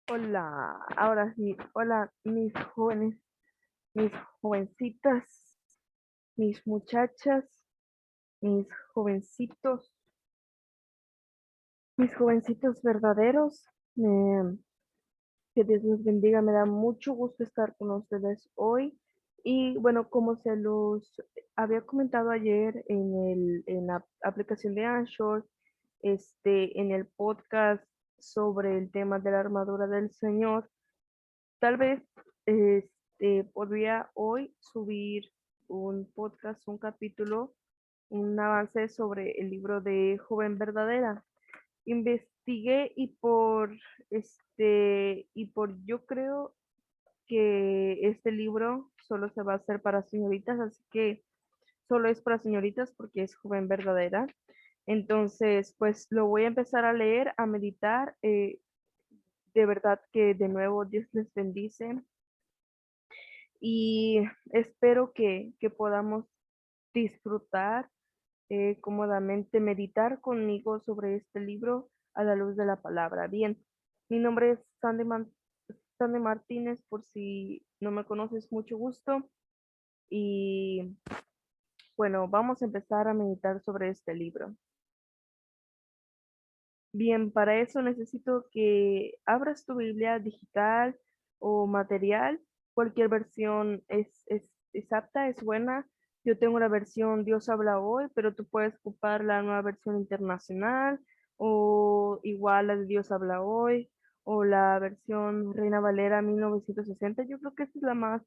Hola, ahora sí, hola mis jóvenes, mis jovencitas, mis muchachas, mis jovencitos, mis jovencitos verdaderos. Que Dios los bendiga, me da mucho gusto estar con ustedes hoy. Y bueno, como se los había comentado ayer en la aplicación de Anchor, en el podcast sobre el tema de la armadura del Señor. Tal vez podría hoy subir un podcast, un capítulo, un avance sobre el libro de Joven Verdadera. Investigué y por yo creo que este libro solo se va a hacer para señoritas, así que solo es para señoritas porque es Joven Verdadera. Entonces, pues lo voy a empezar a leer, a meditar. De verdad que de nuevo Dios les bendice y espero que podamos disfrutar cómodamente, meditar conmigo sobre este libro a la luz de la palabra. Bien, mi nombre es Sandy Martínez, por si no me conoces, mucho gusto. Y bueno, vamos a empezar a meditar sobre este libro. Bien, para eso necesito que abras tu Biblia digital o material. Cualquier versión es apta, es buena. Yo tengo la versión Dios habla hoy, pero tú puedes ocupar la nueva versión internacional o igual la de Dios habla hoy o la versión Reina Valera 1960. Yo creo que esa es la más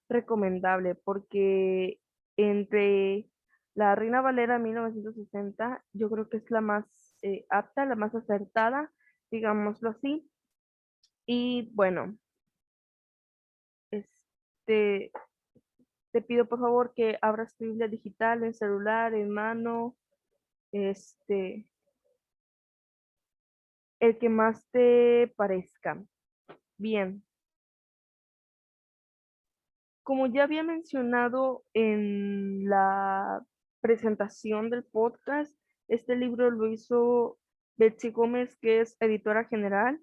recomendable porque entre la Reina Valera 1960, yo creo que es la más apta, la más acertada, digámoslo así. Y bueno, este, te pido por favor que abras tu Biblia digital en celular, en mano, este, el que más te parezca. Bien, como ya había mencionado en la presentación del podcast, este libro lo hizo Betsy Gómez, que es editora general.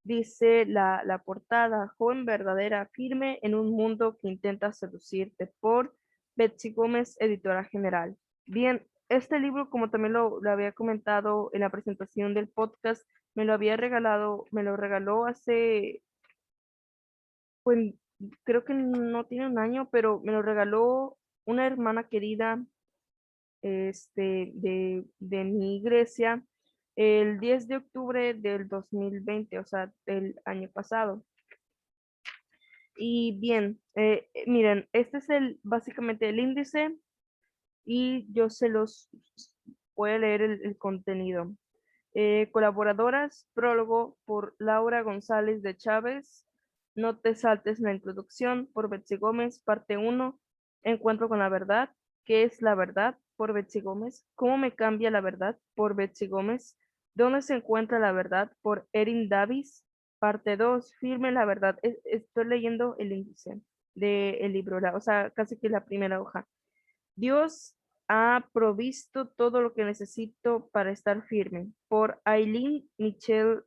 Dice la portada, joven verdadera, firme en un mundo que intenta seducirte, por Betsy Gómez, editora general. Bien, este libro, como también lo había comentado en la presentación del podcast, me lo regaló hace, pues creo que no tiene un año, pero me lo regaló una hermana querida de mi iglesia el 10 de octubre del 2020, o sea, del año pasado. Y bien, miren, este es básicamente el índice y yo se los voy a leer el contenido. Colaboradoras, prólogo por Laura González de Chávez. No te saltes la introducción por Betsy Gómez, parte uno. Encuentro con la verdad. ¿Qué es la verdad? Por Betsy Gómez. ¿Cómo me cambia la verdad? Por Betsy Gómez. ¿Dónde se encuentra la verdad? Por Erin Davis. Parte 2. Firme la verdad. Estoy leyendo el índice del libro, o sea, casi que la primera hoja. Dios ha provisto todo lo que necesito para estar firme. Por Aileen Michelin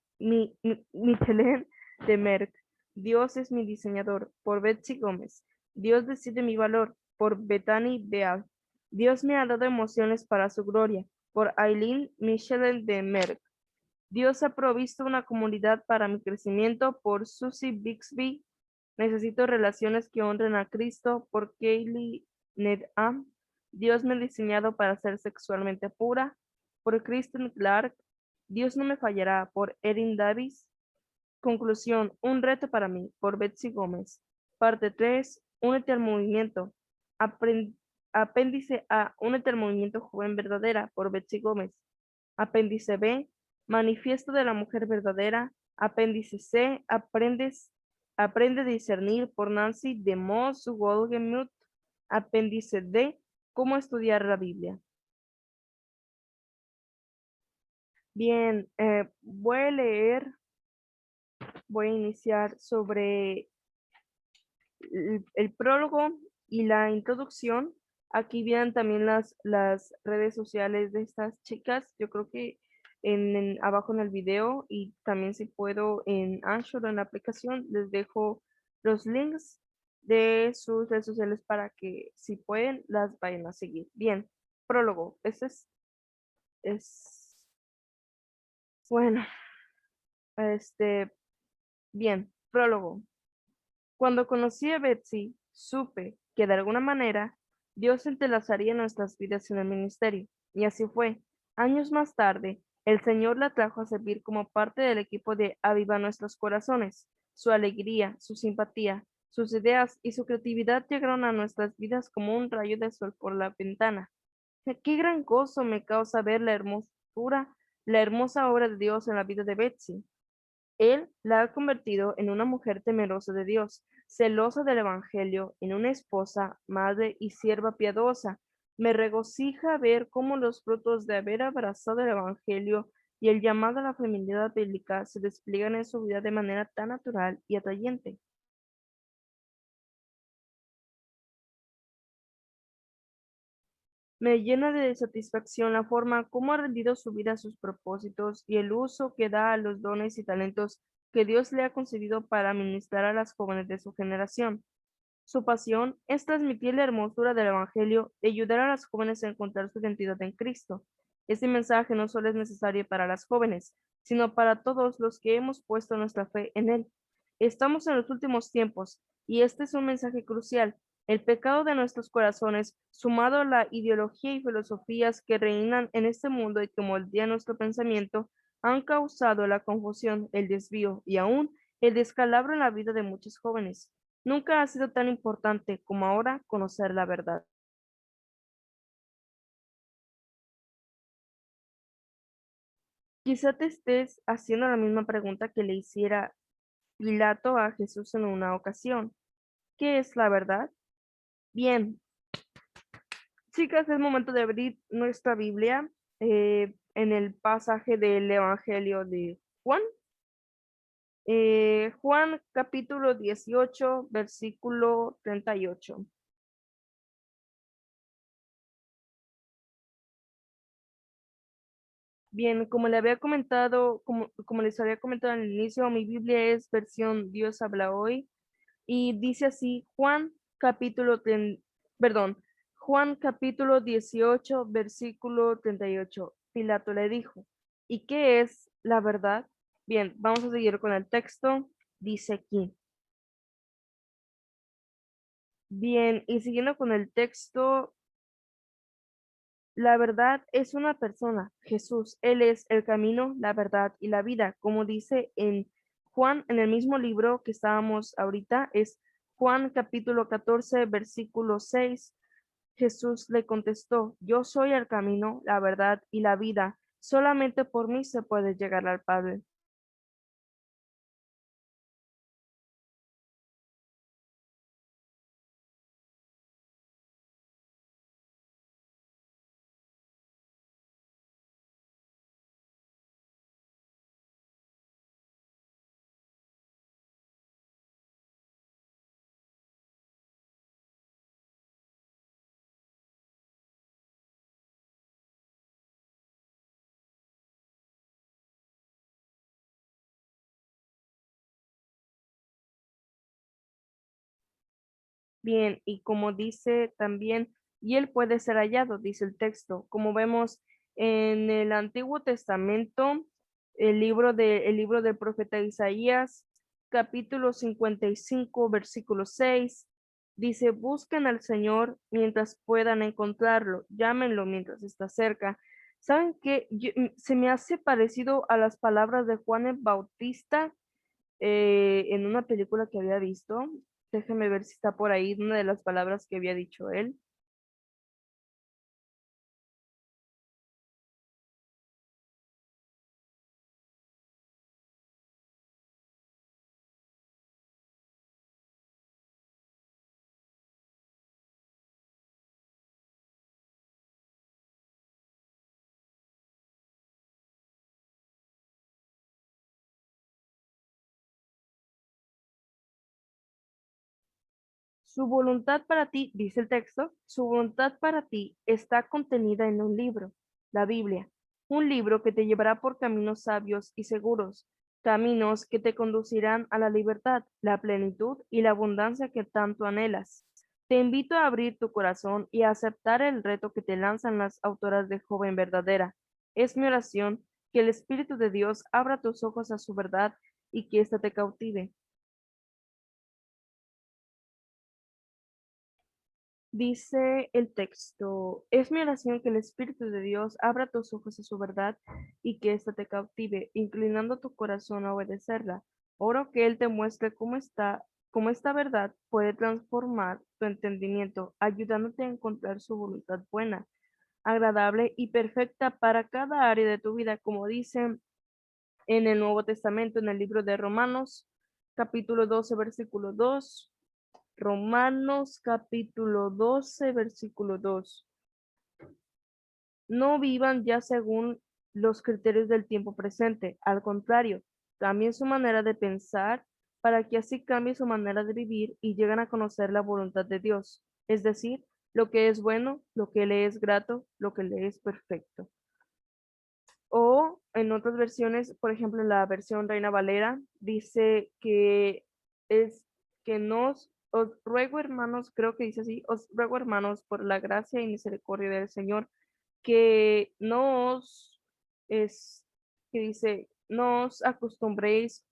de Merck. Dios es mi diseñador. Por Betsy Gómez. Dios decide mi valor. Por Bethany Beal. Dios me ha dado emociones para su gloria. Por Aileen Michelin de Merck. Dios ha provisto una comunidad para mi crecimiento. Por Susie Bixby. Necesito relaciones que honren a Cristo. Por Kaylee Nedham. Dios me ha diseñado para ser sexualmente pura. Por Kristen Clark. Dios no me fallará. Por Erin Davis. Conclusión. Un reto para mí. Por Betsy Gómez. Parte 3. Únete al movimiento. Apren- Apéndice A. Únete al movimiento joven verdadera. Por Betsy Gómez. Apéndice B, Manifiesto de la Mujer Verdadera. Apéndice C, Aprende a discernir por Nancy de Moss Wolgemuth. Apéndice D, Cómo estudiar la Biblia. Bien, voy a iniciar sobre el prólogo y la introducción. Aquí vienen también las redes sociales de estas chicas. Yo creo que abajo en el video, y también si puedo en Anchor, en la aplicación, les dejo los links de sus redes sociales para que si pueden las vayan a seguir. Bien, prólogo. Es, bueno, este, bien, prólogo. Cuando conocí a Betsy, supe que de alguna manera Dios entrelazaría nuestras vidas en el ministerio. Y así fue. Años más tarde, el Señor la trajo a servir como parte del equipo de Aviva Nuestros Corazones. Su alegría, su simpatía, sus ideas y su creatividad llegaron a nuestras vidas como un rayo de sol por la ventana. Qué gran gozo me causa ver la hermosa obra de Dios en la vida de Betsy. Él la ha convertido en una mujer temerosa de Dios, celosa del Evangelio, en una esposa, madre y sierva piadosa. Me regocija ver cómo los frutos de haber abrazado el Evangelio y el llamado a la feminidad bíblica se despliegan en su vida de manera tan natural y atrayente. Me llena de satisfacción la forma como ha rendido su vida a sus propósitos y el uso que da a los dones y talentos que Dios le ha concedido para ministrar a las jóvenes de su generación. Su pasión es transmitir la hermosura del Evangelio y ayudar a las jóvenes a encontrar su identidad en Cristo. Este mensaje no solo es necesario para las jóvenes, sino para todos los que hemos puesto nuestra fe en Él. Estamos en los últimos tiempos y este es un mensaje crucial. El pecado de nuestros corazones, sumado a la ideología y filosofías que reinan en este mundo y que moldean nuestro pensamiento, han causado la confusión, el desvío y aún el descalabro en la vida de muchos jóvenes. Nunca ha sido tan importante como ahora conocer la verdad. Quizá te estés haciendo la misma pregunta que le hiciera Pilato a Jesús en una ocasión. ¿Qué es la verdad? Bien, chicas, es momento de abrir nuestra Biblia en el pasaje del Evangelio de Juan. Juan capítulo 18, versículo 38. Bien, como le había comentado, como les había comentado al inicio, mi Biblia es versión Dios habla hoy y dice así, perdón, Juan capítulo 18, versículo 38. Pilato le dijo, ¿y qué es la verdad? Bien, vamos a seguir con el texto. Dice aquí. Bien, y siguiendo con el texto, la verdad es una persona, Jesús. Él es el camino, la verdad y la vida. Como dice en Juan, en el mismo libro que estábamos ahorita, es Juan capítulo 14, versículo 6. Jesús le contestó, yo soy el camino, la verdad y la vida. Solamente por mí se puede llegar al Padre. Bien, y como dice también, y él puede ser hallado, dice el texto. Como vemos en el Antiguo Testamento, el libro del profeta Isaías, capítulo 55 versículo 6 dice, busquen al Señor mientras puedan encontrarlo, llámenlo mientras está cerca. ¿Saben qué? Se me hace parecido a las palabras de Juan el Bautista en una película que había visto. Déjame ver si está por ahí una de las palabras que había dicho él. Su voluntad para ti, dice el texto, su voluntad para ti está contenida en un libro, la Biblia. un libro que te llevará por caminos sabios y seguros, caminos que te conducirán a la libertad, la plenitud y la abundancia que tanto anhelas. Te invito a abrir tu corazón y a aceptar el reto que te lanzan las autoras de Joven Verdadera. Es mi oración que el Espíritu de Dios abra tus ojos a su verdad y que ésta te cautive. Dice el texto, es mi oración que el Espíritu de Dios abra tus ojos a su verdad y que ésta te cautive, inclinando tu corazón a obedecerla. Oro que Él te muestre cómo esta verdad puede transformar tu entendimiento, ayudándote a encontrar su voluntad buena, agradable y perfecta para cada área de tu vida, como dice en el Nuevo Testamento, en el libro de Romanos, capítulo 12, versículo 2. Romanos capítulo 12 versículo 2. No vivan ya según los criterios del tiempo presente, al contrario, cambien su manera de pensar para que así cambie su manera de vivir y lleguen a conocer la voluntad de Dios, es decir, lo que es bueno, lo que le es grato, lo que le es perfecto. O en otras versiones, por ejemplo, en la versión Reina Valera, dice que es que os ruego hermanos, creo que dice así, os ruego hermanos por la gracia y misericordia del Señor, que no os, es, que dice, no os acostumbréis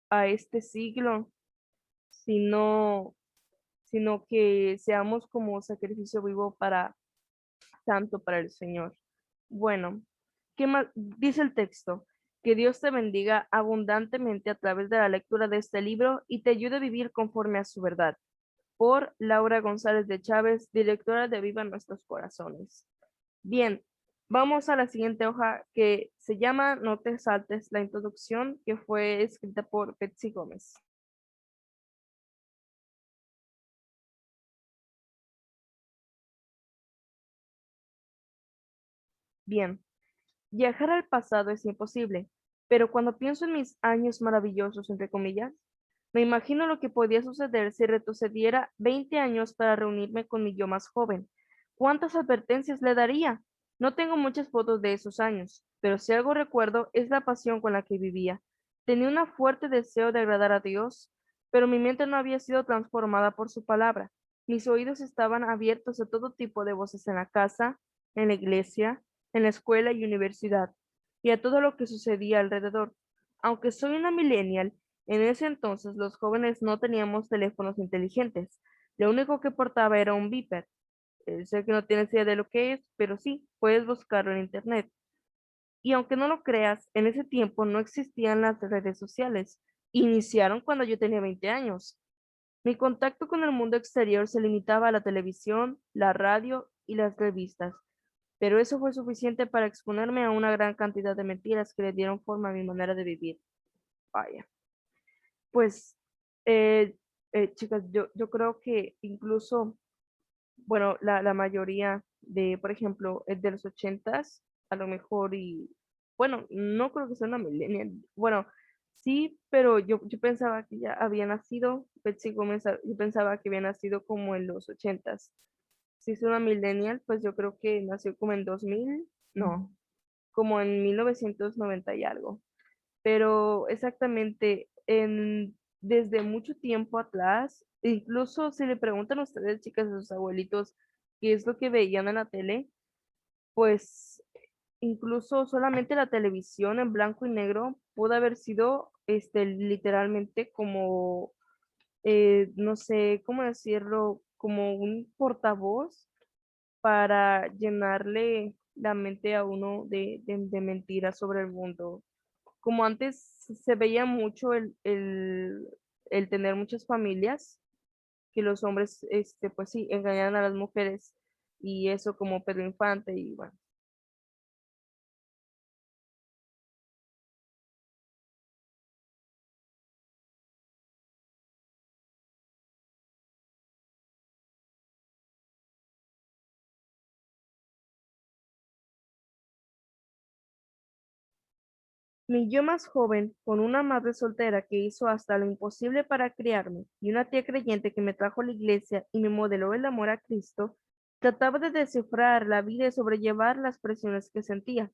a este siglo, sino, sino que seamos como sacrificio vivo para, santo para el Señor. Bueno, ¿qué más? Dice el texto, que Dios te bendiga abundantemente a través de la lectura de este libro y te ayude a vivir conforme a su verdad. Por Laura González de Chávez, directora de Viva Nuestros Corazones. Bien, vamos a la siguiente hoja que se llama No te saltes la introducción, que fue escrita por Betsy Gómez. Bien, viajar al pasado es imposible, pero cuando pienso en mis años maravillosos, entre comillas, me imagino lo que podía suceder si retrocediera 20 años para reunirme con mi yo más joven. ¿Cuántas advertencias le daría? No tengo muchas fotos de esos años, pero si algo recuerdo es la pasión con la que vivía. Tenía un fuerte deseo de agradar a Dios, pero mi mente no había sido transformada por su palabra. Mis oídos estaban abiertos a todo tipo de voces en la casa, en la iglesia, en la escuela y universidad, y a todo lo que sucedía alrededor. Aunque soy una millennial, en ese entonces los jóvenes no teníamos teléfonos inteligentes. Lo único que portaba era un beeper. Sé que no tienes idea de lo que es, pero sí, puedes buscarlo en internet. Y aunque no lo creas, en ese tiempo no existían las redes sociales. Iniciaron cuando yo tenía 20 años. Mi contacto con el mundo exterior se limitaba a la televisión, la radio y las revistas, pero eso fue suficiente para exponerme a una gran cantidad de mentiras que le dieron forma a mi manera de vivir. Vaya. Pues, chicas, yo creo que incluso, bueno, la mayoría de, por ejemplo, de los ochentas, a lo mejor, y bueno, no creo que sea una millennial. Bueno, sí, pero yo pensaba que ya había nacido, Betsy Gómez, yo pensaba que había nacido como en los ochentas. Si es una millennial, pues yo creo que nació como en 2000, no, como en 1990 y algo. Pero exactamente desde mucho tiempo atrás, incluso si le preguntan a ustedes, chicas, a sus abuelitos, qué es lo que veían en la tele, pues incluso solamente la televisión en blanco y negro pudo haber sido literalmente como, no sé cómo decirlo, como un portavoz para llenarle la mente a uno de mentiras sobre el mundo. Como antes se veía mucho el tener muchas familias, que los hombres, pues sí, engañaban a las mujeres y eso como Pedro Infante y bueno. Mi yo más joven, con una madre soltera que hizo hasta lo imposible para criarme y una tía creyente que me trajo a la iglesia y me modeló el amor a Cristo, trataba de descifrar la vida y sobrellevar las presiones que sentía.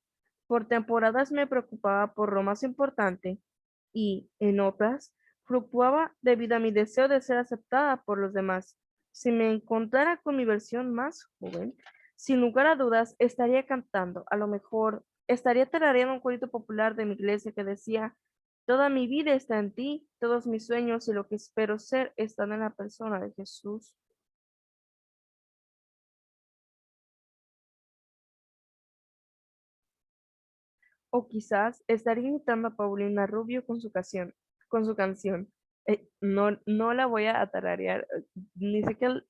Por temporadas me preocupaba por lo más importante y, en otras, fluctuaba debido a mi deseo de ser aceptada por los demás. Si me encontrara con mi versión más joven, sin lugar a dudas estaría cantando, a lo mejor estaría tarareando un corito popular de mi iglesia que decía: toda mi vida está en ti, todos mis sueños y lo que espero ser están en la persona de Jesús. O quizás estaría imitando a Paulina Rubio con su canción. No la voy a tararear,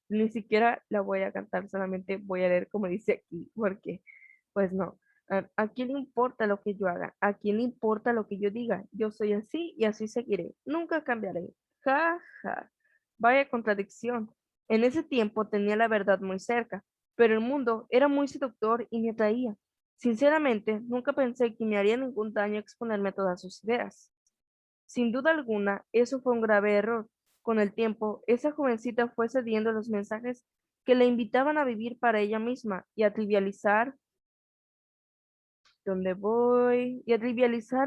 ni siquiera la voy a cantar, solamente voy a leer como dice aquí, porque, pues no. ¿A quién le importa lo que yo haga? ¿A quién le importa lo que yo diga? Yo soy así y así seguiré. Nunca cambiaré. Ja, ja. Vaya contradicción. En ese tiempo tenía la verdad muy cerca, pero el mundo era muy seductor y me atraía. Sinceramente, nunca pensé que me haría ningún daño exponerme a todas sus ideas. Sin duda alguna, eso fue un grave error. Con el tiempo, esa jovencita fue cediendo a los mensajes que le invitaban a vivir para ella misma y a trivializar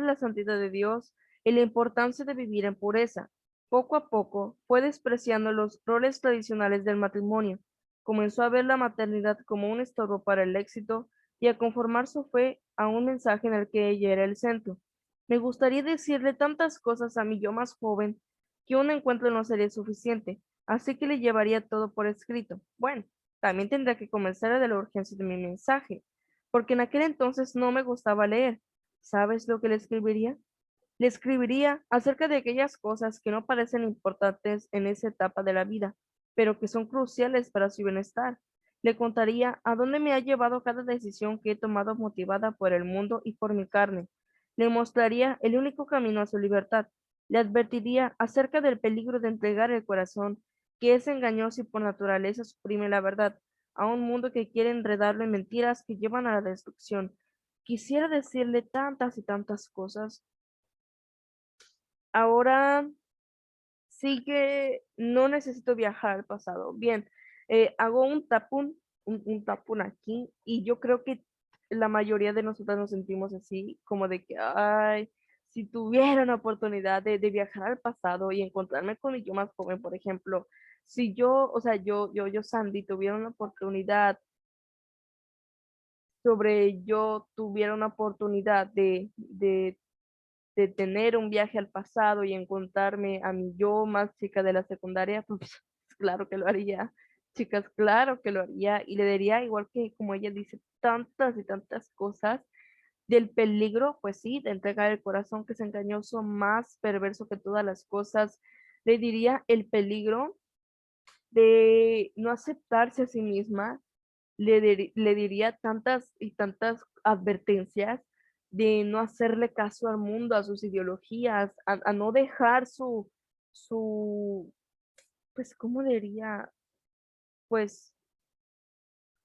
la santidad de Dios y la importancia de vivir en pureza. Poco a poco fue despreciando los roles tradicionales del matrimonio, comenzó a ver la maternidad como un estorbo para el éxito y a conformar su fe a un mensaje en el que ella era el centro. Me gustaría decirle tantas cosas a mi yo más joven que un encuentro no sería suficiente, así que le llevaría todo por escrito. Bueno, también tendría que comenzar de la urgencia de mi mensaje porque en aquel entonces no me gustaba leer. ¿Sabes lo que le escribiría? Le escribiría acerca de aquellas cosas que no parecen importantes en esa etapa de la vida, pero que son cruciales para su bienestar. Le contaría a dónde me ha llevado cada decisión que he tomado motivada por el mundo y por mi carne. Le mostraría el único camino a su libertad. Le advertiría acerca del peligro de entregar el corazón, que es engañoso y por naturaleza suprime la verdad, a un mundo que quiere enredarlo en mentiras que llevan a la destrucción. Quisiera decirle tantas y tantas cosas. Ahora sí que no necesito viajar al pasado. Bien, hago un tapón aquí, y yo creo que la mayoría de nosotros nos sentimos así, como de que, ay, si tuviera una oportunidad de viajar al pasado y encontrarme con mi yo más joven, por ejemplo, si yo, o sea, Sandy, tuviera una oportunidad yo tuviera una oportunidad de tener un viaje al pasado y encontrarme a mi yo más chica de la secundaria, pues claro que lo haría. Chicas, claro que lo haría y le diría, igual que como ella dice, tantas y tantas cosas del peligro, pues sí, de entregar el corazón, que es engañoso, más perverso que todas las cosas. Le diría el peligro de no aceptarse a sí misma. Le diría tantas y tantas advertencias de no hacerle caso al mundo, a sus ideologías, a no dejar su, pues, ¿cómo diría? Pues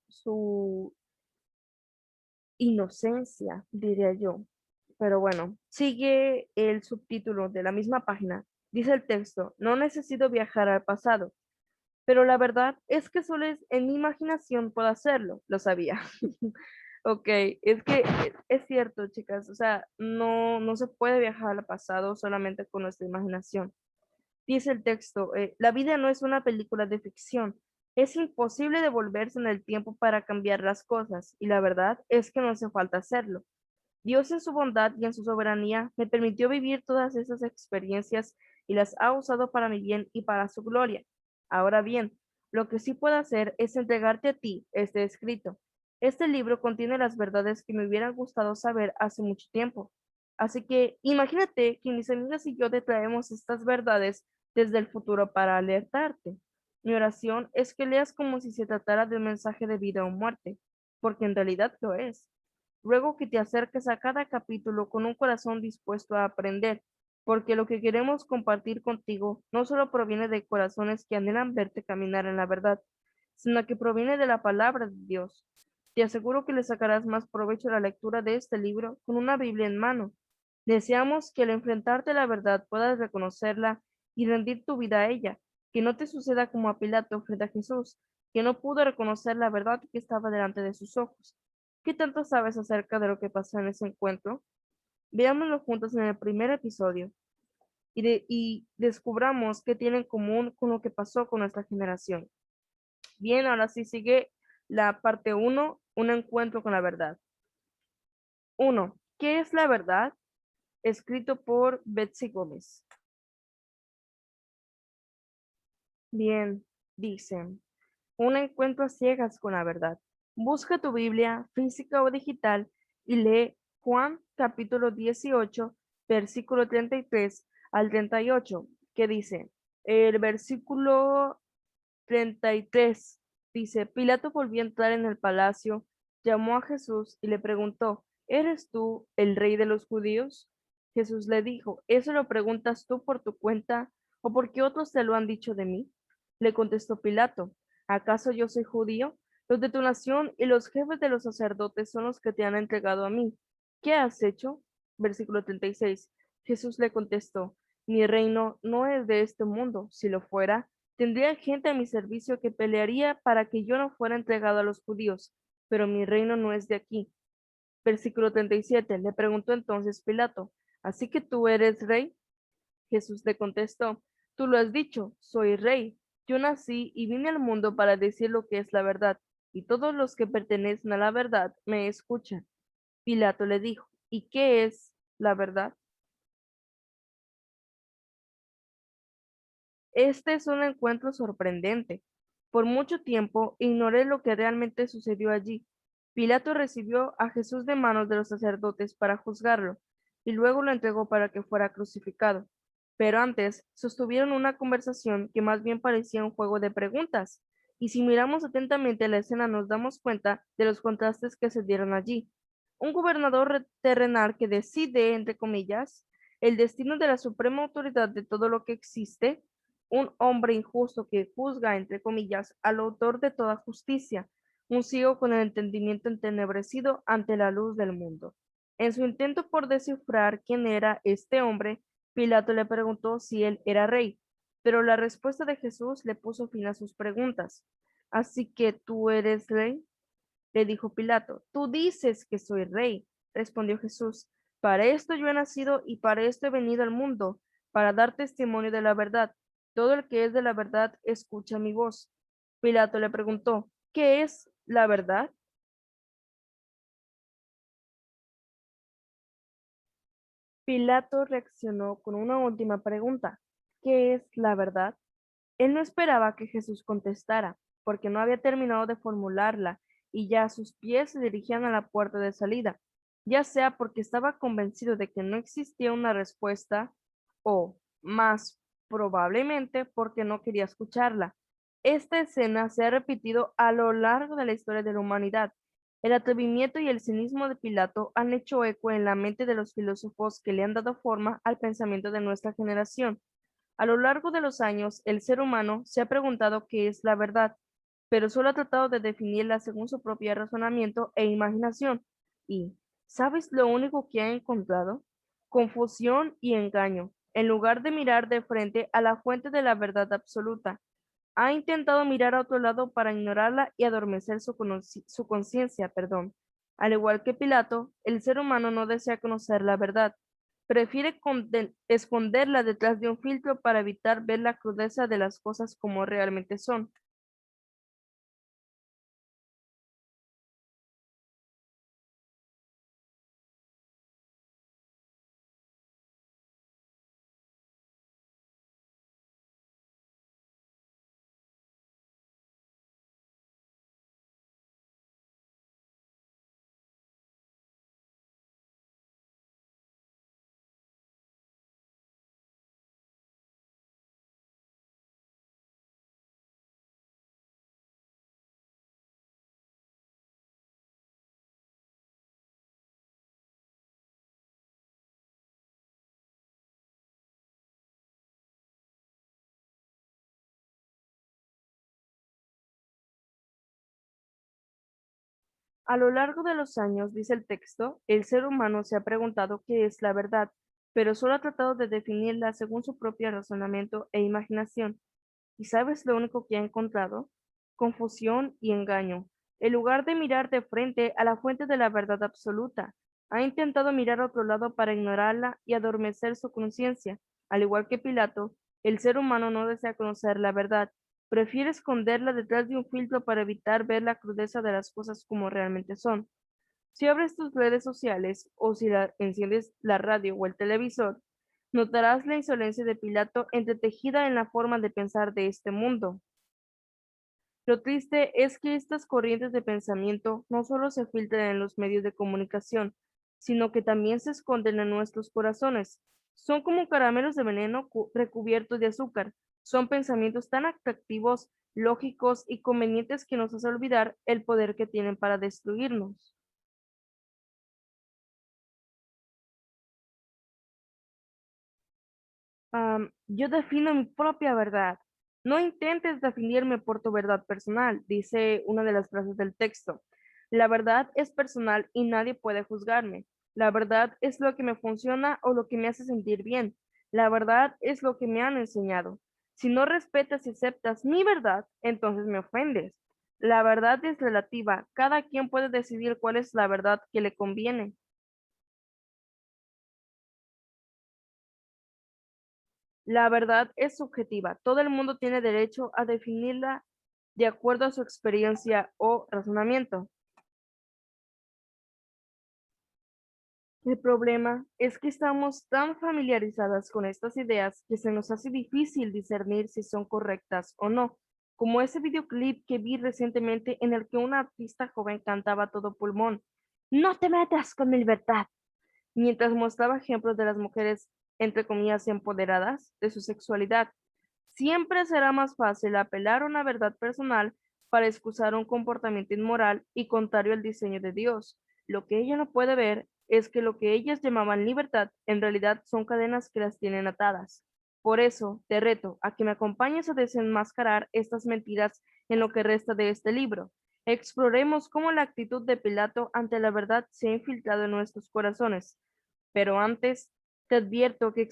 su inocencia, diría yo. Pero bueno, sigue el subtítulo de la misma página. Dice el texto: no necesito viajar al pasado, pero la verdad es que solo en mi imaginación puedo hacerlo. Lo sabía. Ok, es que es cierto, chicas, o sea, no se puede viajar al pasado solamente con nuestra imaginación. Dice el texto: la vida no es una película de ficción. Es imposible devolverse en el tiempo para cambiar las cosas, y la verdad es que no hace falta hacerlo. Dios en su bondad y en su soberanía me permitió vivir todas esas experiencias y las ha usado para mi bien y para su gloria. Ahora bien, lo que sí puedo hacer es entregarte a ti este escrito. Este libro contiene las verdades que me hubieran gustado saber hace mucho tiempo. Así que imagínate que mis amigas y yo te traemos estas verdades desde el futuro para alertarte. Mi oración es que leas como si se tratara de un mensaje de vida o muerte, porque en realidad lo es. Luego que te acerques a cada capítulo con un corazón dispuesto a aprender, porque lo que queremos compartir contigo no solo proviene de corazones que anhelan verte caminar en la verdad, sino que proviene de la palabra de Dios. Te aseguro que le sacarás más provecho a la lectura de este libro con una Biblia en mano. Deseamos que al enfrentarte a la verdad puedas reconocerla y rendir tu vida a ella, que no te suceda como a Pilato frente a Jesús, que no pudo reconocer la verdad que estaba delante de sus ojos. ¿Qué tanto sabes acerca de lo que pasó en ese encuentro? Veámoslo juntos en el primer episodio y descubramos qué tiene en común con lo que pasó con nuestra generación. Bien, ahora sí sigue la parte uno, un encuentro con la verdad. Uno, ¿qué es la verdad? Escrito por Betsy Gómez. Bien, dicen, un encuentro a ciegas con la verdad. Busca tu Biblia, física o digital, y lee Juan capítulo 18, versículo 33 al 38, que dice, el versículo 33 dice, Pilato volvió a entrar en el palacio, llamó a Jesús y le preguntó, ¿eres tú el rey de los judíos? Jesús le dijo, ¿eso lo preguntas tú por tu cuenta o porque otros te lo han dicho de mí? Le contestó Pilato, ¿acaso yo soy judío? Los de tu nación y los jefes de los sacerdotes son los que te han entregado a mí. ¿Qué has hecho? Versículo 36. Jesús le contestó, mi reino no es de este mundo. Si lo fuera, tendría gente a mi servicio que pelearía para que yo no fuera entregado a los judíos, pero mi reino no es de aquí. Versículo 37. Le preguntó entonces Pilato, ¿así que tú eres rey? Jesús le contestó, tú lo has dicho, soy rey. Yo nací y vine al mundo para decir lo que es la verdad, y todos los que pertenecen a la verdad me escuchan. Pilato le dijo, ¿y qué es la verdad? Este es un encuentro sorprendente. Por mucho tiempo ignoré lo que realmente sucedió allí. Pilato recibió a Jesús de manos de los sacerdotes para juzgarlo y luego lo entregó para que fuera crucificado. Pero antes sostuvieron una conversación que más bien parecía un juego de preguntas. Y si miramos atentamente la escena nos damos cuenta de los contrastes que se dieron allí. Un gobernador terrenal que decide, entre comillas, el destino de la suprema autoridad de todo lo que existe, un hombre injusto que juzga, entre comillas, al autor de toda justicia, un ciego con el entendimiento entenebrecido ante la luz del mundo. En su intento por descifrar quién era este hombre, Pilato le preguntó si él era rey, pero la respuesta de Jesús le puso fin a sus preguntas. Así que tú eres rey, le dijo Pilato. Tú dices que soy rey, respondió Jesús. Para esto yo he nacido y para esto he venido al mundo, para dar testimonio de la verdad. Todo el que es de la verdad escucha mi voz. Pilato le preguntó, ¿qué es la verdad? Pilato reaccionó con una última pregunta. ¿Qué es la verdad? Él no esperaba que Jesús contestara, porque no había terminado de formularla y ya sus pies se dirigían a la puerta de salida, ya sea porque estaba convencido de que no existía una respuesta o, más probablemente, porque no quería escucharla. Esta escena se ha repetido a lo largo de la historia de la humanidad. El atrevimiento y el cinismo de Pilato han hecho eco en la mente de los filósofos que le han dado forma al pensamiento de nuestra generación. A lo largo de los años, el ser humano se ha preguntado qué es la verdad, pero solo ha tratado de definirla según su propio razonamiento e imaginación. Y, ¿sabes lo único que ha encontrado? Confusión y engaño. En lugar de mirar de frente a la fuente de la verdad absoluta, ha intentado mirar a otro lado para ignorarla y adormecer su conciencia, perdón. Al igual que Pilato, el ser humano no desea conocer la verdad. Prefiere esconderla detrás de un filtro para evitar ver la crudeza de las cosas como realmente son. A lo largo de los años, dice el texto, el ser humano se ha preguntado qué es la verdad, pero solo ha tratado de definirla según su propio razonamiento e imaginación. ¿Y sabes lo único que ha encontrado? Confusión y engaño. En lugar de mirar de frente a la fuente de la verdad absoluta, ha intentado mirar a otro lado para ignorarla y adormecer su conciencia. Al igual que Pilato, el ser humano no desea conocer la verdad, prefiere esconderla detrás de un filtro para evitar ver la crudeza de las cosas como realmente son. Si abres tus redes sociales o si enciendes la radio o el televisor, notarás la insolencia de Pilato entretejida en la forma de pensar de este mundo. Lo triste es que estas corrientes de pensamiento no solo se filtran en los medios de comunicación, sino que también se esconden en nuestros corazones. Son como caramelos de veneno recubiertos de azúcar. Son pensamientos tan atractivos, lógicos y convenientes que nos hace olvidar el poder que tienen para destruirnos. Yo defino mi propia verdad. No intentes definirme por tu verdad personal, dice una de las frases del texto. La verdad es personal y nadie puede juzgarme. La verdad es lo que me funciona o lo que me hace sentir bien. La verdad es lo que me han enseñado. Si no respetas y aceptas mi verdad, entonces me ofendes. La verdad es relativa. Cada quien puede decidir cuál es la verdad que le conviene. La verdad es subjetiva. Todo el mundo tiene derecho a definirla de acuerdo a su experiencia o razonamiento. El problema es que estamos tan familiarizadas con estas ideas que se nos hace difícil discernir si son correctas o no, como ese videoclip que vi recientemente en el que una artista joven cantaba a todo pulmón: "No te metas con mi libertad", mientras mostraba ejemplos de las mujeres, entre comillas, empoderadas de su sexualidad. Siempre será más fácil apelar a una verdad personal para excusar un comportamiento inmoral y contrario al diseño de Dios. Lo que ella no puede ver es que lo que ellas llamaban libertad en realidad son cadenas que las tienen atadas. Por eso, te reto a que me acompañes a desenmascarar estas mentiras en lo que resta de este libro. Exploremos cómo la actitud de Pilato ante la verdad se ha infiltrado en nuestros corazones. Pero antes, te advierto que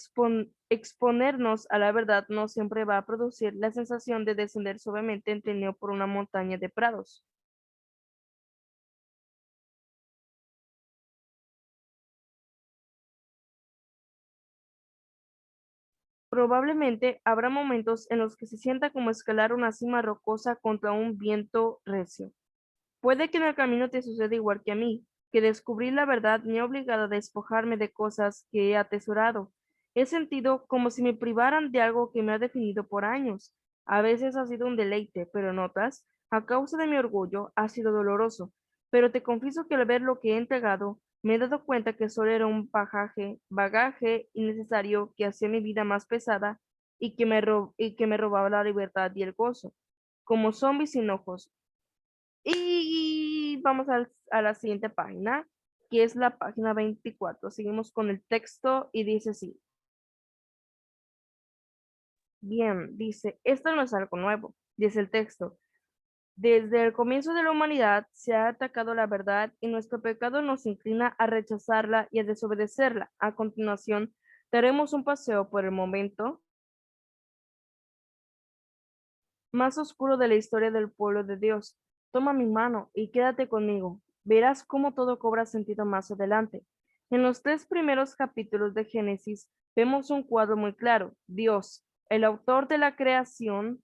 exponernos a la verdad no siempre va a producir la sensación de descender suavemente en trineo por una montaña de prados. Probablemente habrá momentos en los que se sienta como escalar una cima rocosa contra un viento recio. Puede que en el camino te suceda igual que a mí, que descubrir la verdad me ha obligado a despojarme de cosas que he atesorado. He sentido como si me privaran de algo que me ha definido por años. A veces ha sido un deleite, pero en otras, a causa de mi orgullo, ha sido doloroso. Pero te confieso que al ver lo que he entregado, me he dado cuenta que solo era un bagaje innecesario que hacía mi vida más pesada y que me robaba la libertad y el gozo. Como zombies sin ojos, y vamos a la siguiente página, que es la página 24. Seguimos con el texto y dice así. Bien, dice, esto no es algo nuevo, dice el texto. Desde el comienzo de la humanidad se ha atacado la verdad y nuestro pecado nos inclina a rechazarla y a desobedecerla. A continuación, daremos un paseo por el momento más oscuro de la historia del pueblo de Dios. Toma mi mano y quédate conmigo. Verás cómo todo cobra sentido más adelante. En los tres primeros capítulos de Génesis vemos un cuadro muy claro. Dios, el autor de la creación,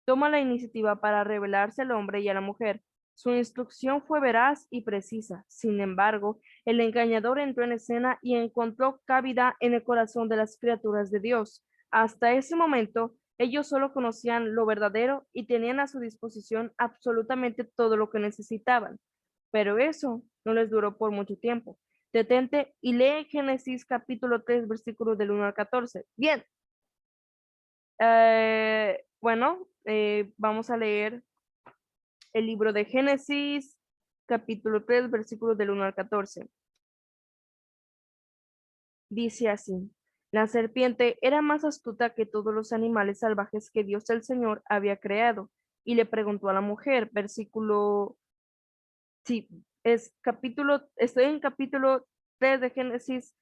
toma la iniciativa para revelarse al hombre y a la mujer. Su instrucción fue veraz y precisa. Sin embargo, el engañador entró en escena y encontró cabida en el corazón de las criaturas de Dios. Hasta ese momento, ellos solo conocían lo verdadero y tenían a su disposición absolutamente todo lo que necesitaban. Pero eso no les duró por mucho tiempo. Detente y lee Génesis capítulo 3, versículos del 1 al 14. Bien, bueno, vamos a leer el libro de Génesis, capítulo 3, versículos del 1 al 14. Dice así: la serpiente era más astuta que todos los animales salvajes que Dios el Señor había creado, y le preguntó a la mujer, versículo, sí, estoy en capítulo 3 de Génesis,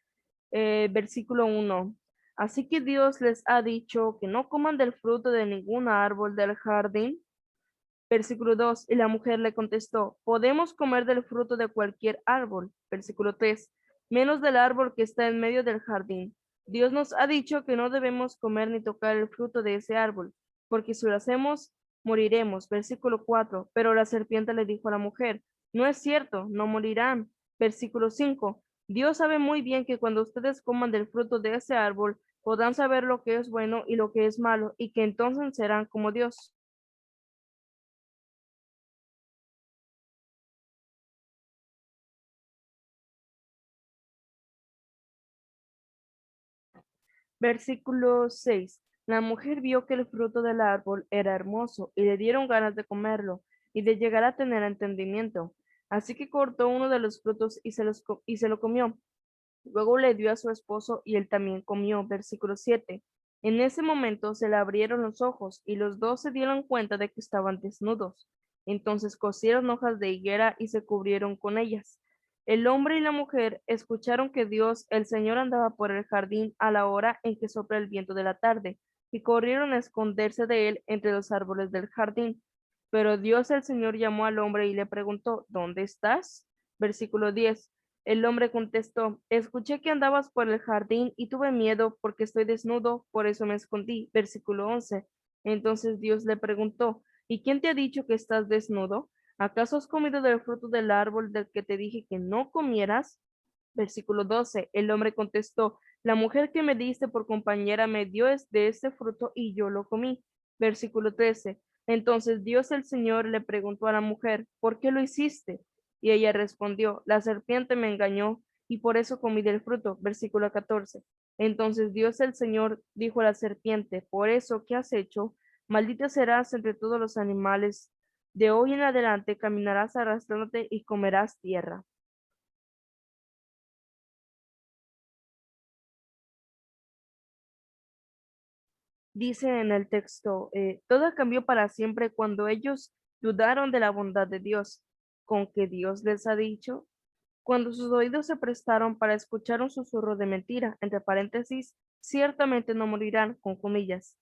versículo 1. Así que Dios les ha dicho que no coman del fruto de ningún árbol del jardín. Versículo 2, y la mujer le contestó, podemos comer del fruto de cualquier árbol. Versículo 3, menos del árbol que está en medio del jardín. Dios nos ha dicho que no debemos comer ni tocar el fruto de ese árbol, porque si lo hacemos, moriremos. Versículo 4, pero la serpiente le dijo a la mujer, no es cierto, no morirán. Versículo 5, Dios sabe muy bien que cuando ustedes coman del fruto de ese árbol, podrán saber lo que es bueno y lo que es malo, y que entonces serán como Dios. Versículo 6. La mujer vio que el fruto del árbol era hermoso y le dieron ganas de comerlo y de llegar a tener entendimiento. Así que cortó uno de los frutos y se lo comió. Luego le dio a su esposo y él también comió. Versículo 7. En ese momento se le abrieron los ojos y los dos se dieron cuenta de que estaban desnudos. Entonces cosieron hojas de higuera y se cubrieron con ellas. El hombre y la mujer escucharon que Dios, el Señor, andaba por el jardín a la hora en que sopla el viento de la tarde, y corrieron a esconderse de él entre los árboles del jardín. Pero Dios, el Señor, llamó al hombre y le preguntó, ¿dónde estás? Versículo 10. El hombre contestó, escuché que andabas por el jardín y tuve miedo porque estoy desnudo, por eso me escondí. Versículo 11. Entonces Dios le preguntó, ¿y quién te ha dicho que estás desnudo? ¿Acaso has comido del fruto del árbol del que te dije que no comieras? Versículo 12. El hombre contestó, la mujer que me diste por compañera me dio de este fruto y yo lo comí. Versículo 13. Entonces Dios el Señor le preguntó a la mujer, ¿por qué lo hiciste? Y ella respondió, la serpiente me engañó y por eso comí del fruto. Versículo 14. Entonces Dios el Señor dijo a la serpiente, por eso, ¿qué has hecho? Maldita serás entre todos los animales. De hoy en adelante caminarás arrastrándote y comerás tierra. Dice en el texto, todo cambió para siempre cuando ellos dudaron de la bondad de Dios, con que Dios les ha dicho, cuando sus oídos se prestaron para escuchar un susurro de mentira, entre paréntesis, ciertamente no morirán, con comillas,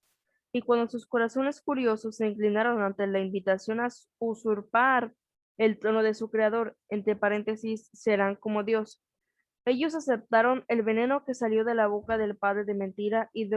y cuando sus corazones curiosos se inclinaron ante la invitación a usurpar el trono de su creador, entre paréntesis, serán como Dios. Ellos aceptaron el veneno que salió de la boca del padre de mentira y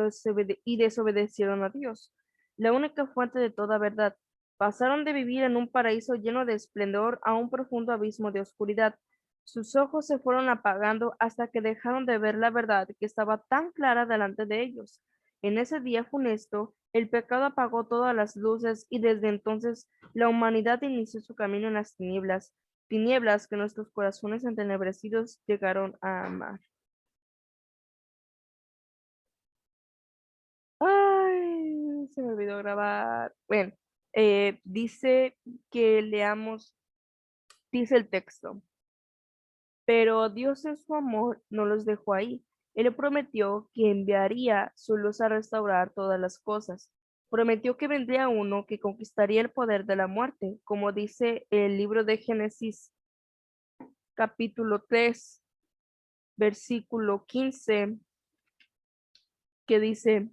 desobedecieron a Dios, la única fuente de toda verdad. Pasaron de vivir en un paraíso lleno de esplendor a un profundo abismo de oscuridad. Sus ojos se fueron apagando hasta que dejaron de ver la verdad que estaba tan clara delante de ellos. En ese día funesto, el pecado apagó todas las luces y desde entonces la humanidad inició su camino en las tinieblas, tinieblas que nuestros corazones entenebrecidos llegaron a amar. Ay, se me olvidó grabar. Bueno, dice que leamos, dice el texto, pero Dios en su amor no los dejó ahí. Él prometió que enviaría su luz a restaurar todas las cosas. Prometió que vendría uno que conquistaría el poder de la muerte, como dice el libro de Génesis, capítulo 3, versículo 15, que dice,